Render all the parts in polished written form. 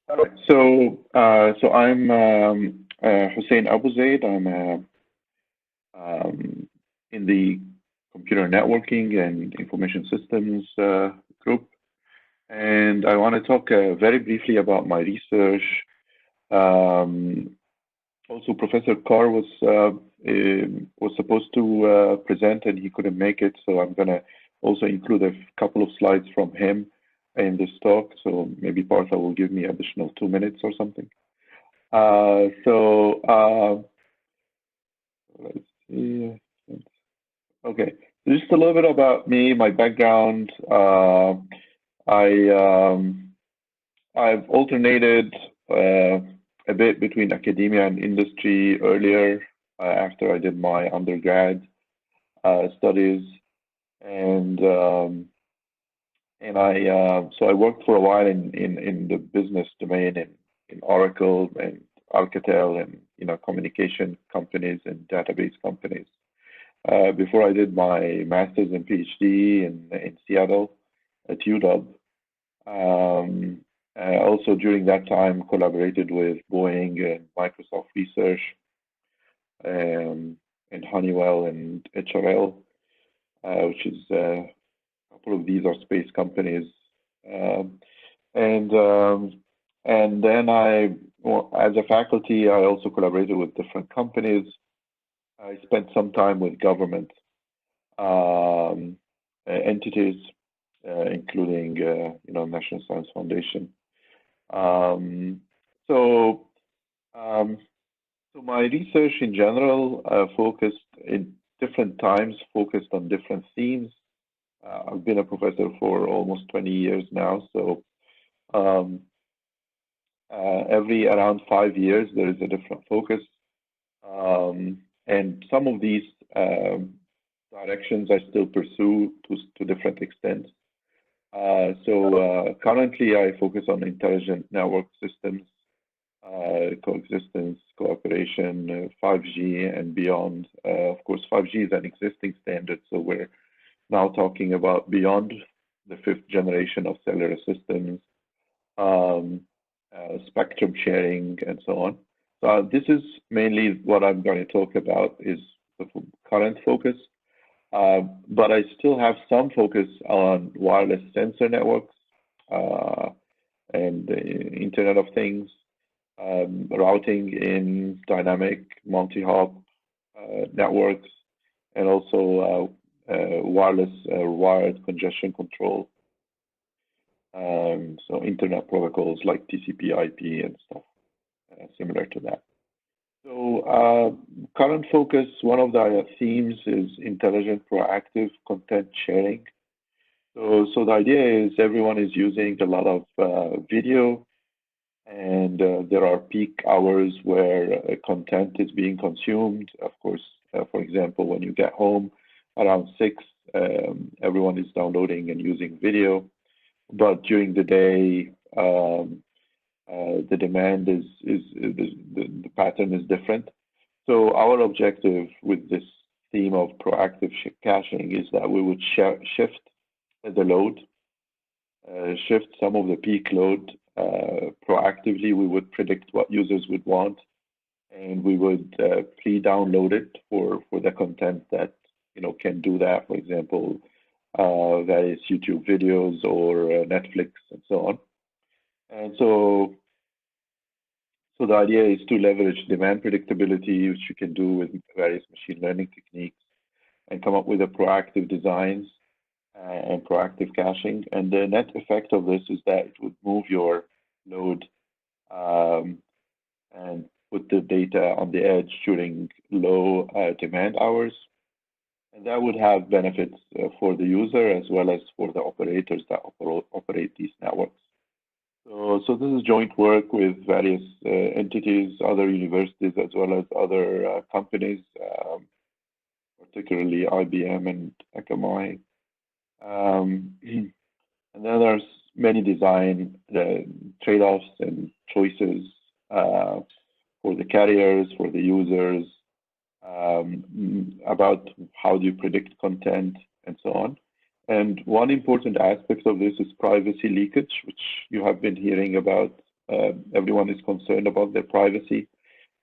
All right. So I'm Hussein Abu Zaid. I'm in the computer networking and information systems group, and I want to talk very briefly about my research. Um, Also, Professor Carr was supposed to present, and he couldn't make it, so I'm gonna also include a couple of slides from him in this talk. So maybe Partha will give me additional 2 minutes or something. Uh, so uh, let's see. Okay, just a little bit about me, my background. I I've alternated a bit between academia and industry earlier after I did my undergrad studies, and I worked for a while in the business domain in Oracle and Alcatel and communication companies and database companies. Before I did my master's and PhD in Seattle at UW. Um, Also during that time collaborated with Boeing and Microsoft Research um, and Honeywell and HRL, which is a couple of these are space companies. Um, and and then well, as a faculty, I also collaborated with different companies. I spent some time with government entities, including National Science Foundation. Um, so, um, so my research in general focused in different times, focused on different themes. I've been a professor for almost 20 years now, so um, every around 5 years there is a different focus, and some of these directions I still pursue to different extents. Currently I focus on intelligent network systems, coexistence, cooperation, 5G and beyond. Of course, 5G is an existing standard, so we're now talking about beyond the fifth generation of cellular systems, um, spectrum sharing, and so on. So this is mainly what I'm going to talk about is the current focus. But I still have some focus on wireless sensor networks and the Internet of Things, routing in dynamic multi-hop networks, and also wireless wired congestion control. So Internet protocols like TCP/IP and stuff similar to that. So current focus, one of the themes is intelligent proactive content sharing. So the idea is everyone is using a lot of video, and there are peak hours where content is being consumed. Of course, for example, when you get home around 6, everyone is downloading and using video. But during the day, the demand the pattern is different. So our objective with this theme of proactive caching is that we would shift the load, shift some of the peak load proactively. We would predict what users would want, and we would pre-download it for the content that can do that. For example, various YouTube videos or Netflix and so on. And so the idea is to leverage demand predictability, which you can do with various machine learning techniques, and come up with a proactive designs and proactive caching. And the net effect of this is that it would move your load um, and put the data on the edge during low demand hours. And that would have benefits for the user as well as for the operators that operate these networks. So this is joint work with various entities, other universities, as well as other companies, particularly IBM and Akamai. And then there's many design trade-offs and choices for the carriers, for the users, about how do you predict content and so on. And one important aspect of this is privacy leakage, which you have been hearing about everyone is concerned about their privacy.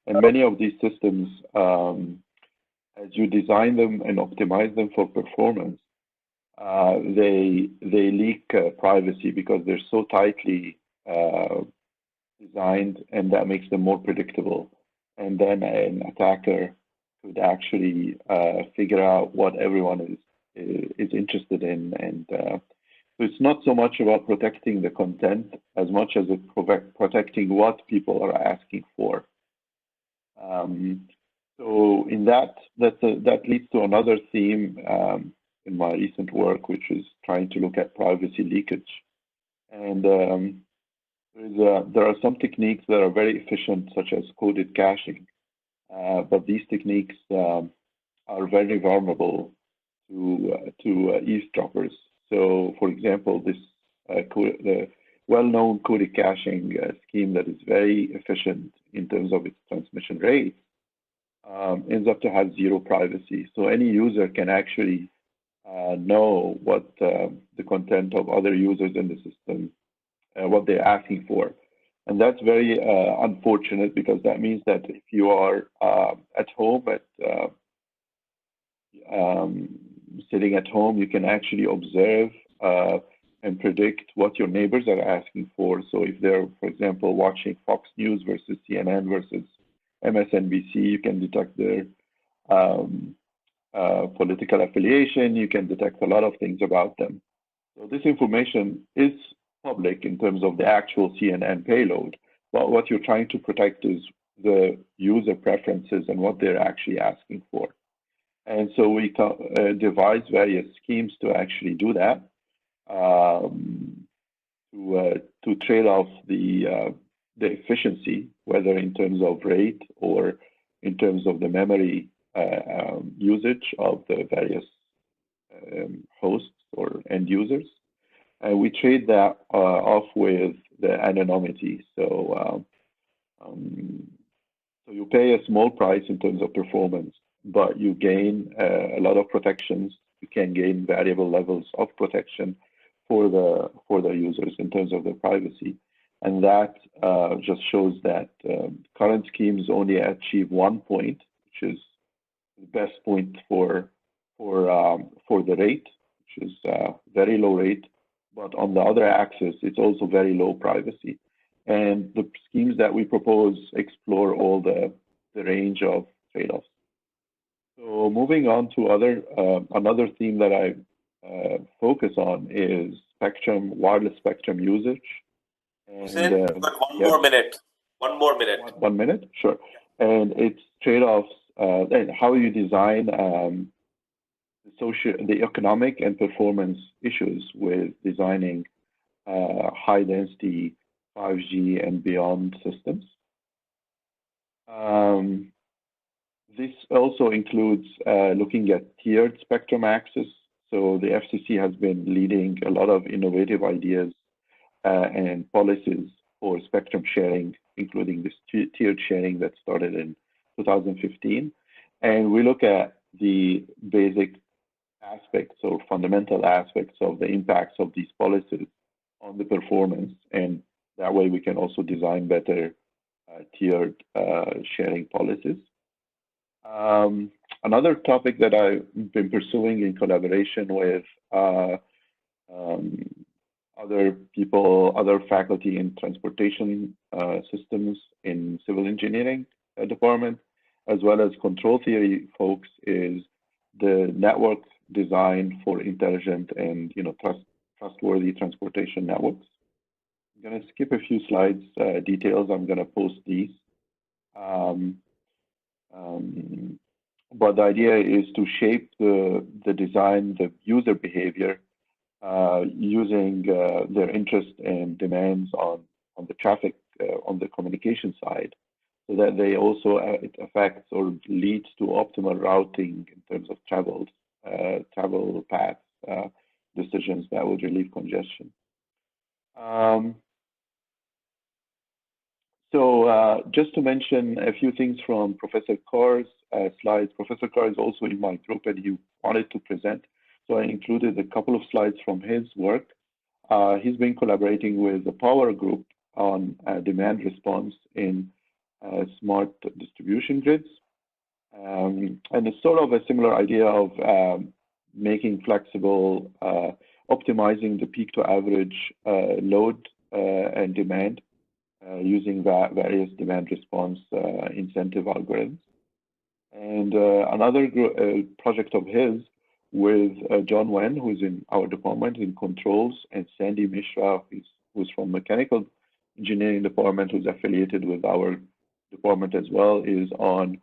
And many of these systems, as you design them and optimize them for performance, they leak privacy because they're so tightly designed, and that makes them more predictable. And then an attacker could actually figure out what everyone is interested in, and so it's not so much about protecting the content as much as protecting what people are asking for. So in that leads to another theme in my recent work, which is trying to look at privacy leakage. And there are some techniques that are very efficient, such as coded caching, but these techniques are very vulnerable to eavesdroppers. So, for example, the well-known coded caching scheme that is very efficient in terms of its transmission rate ends up to have zero privacy. So any user can actually know what the content of other users in the system, what they're asking for. And that's very unfortunate, because that means that if you are at home, sitting at home, you can actually observe and predict what your neighbors are asking for. So if they're, for example, watching Fox News versus CNN versus MSNBC, you can detect their political affiliation. You can detect a lot of things about them. So this information is public in terms of the actual CNN payload, but what you're trying to protect is the user preferences and what they're actually asking for. And so we devise various schemes to actually do that, to trade off the efficiency, whether in terms of rate or in terms of the memory usage of the various hosts or end users. And we trade that off with the anonymity. So you pay a small price in terms of performance, but you gain a lot of protections. You can gain variable levels of protection for the users in terms of their privacy. And that just shows that current schemes only achieve 1 point, which is the best point for the rate, which is very low rate. But on the other axis, it's also very low privacy. And the schemes that we propose explore all the range of trade-offs. So moving on to another theme that I focus on is wireless spectrum usage. And but one more minute. 1 minute, sure. And it's trade-offs and how you design the economic and performance issues with designing high-density 5G and beyond systems. This also includes looking at tiered spectrum access. So the FCC has been leading a lot of innovative ideas and policies for spectrum sharing, including this tiered sharing that started in 2015. And we look at the basic aspects or fundamental aspects of the impacts of these policies on the performance, and that way we can also design better tiered sharing policies. Another topic that I've been pursuing in collaboration with other people, other faculty in transportation systems in civil engineering department, as well as control theory folks, is the network design for intelligent and trustworthy transportation networks. I'm going to skip a few slides, details. I'm going to post these. But the idea is to shape the design, the user behavior, using their interest and demands on the traffic, on the communication side, so that they also it affects or leads to optimal routing in terms of travel paths decisions that would relieve congestion. So just to mention a few things from Professor Carr's slides. Professor Carr is also in my group, and he wanted to present, so I included a couple of slides from his work. He's been collaborating with the Power Group on demand response in smart distribution grids. And it's sort of a similar idea of making flexible, optimizing the peak to average load and demand using various demand response incentive algorithms. And another project of his with John Wen, who's in our department in controls, and Sandy Mishra, who's from mechanical engineering department, who's affiliated with our department as well, is on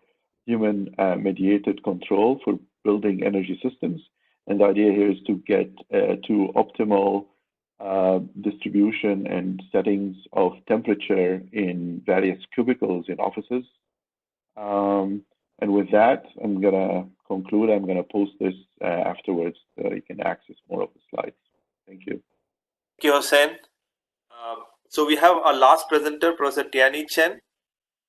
human mediated control for building energy systems. And the idea here is to get to optimal distribution and settings of temperature in various cubicles in offices. And with that, I'm going to conclude. I'm going to post this afterwards so you can access more of the slides. Thank you. Thank you, Hussein. So we have our last presenter, Professor Tianyi Chen.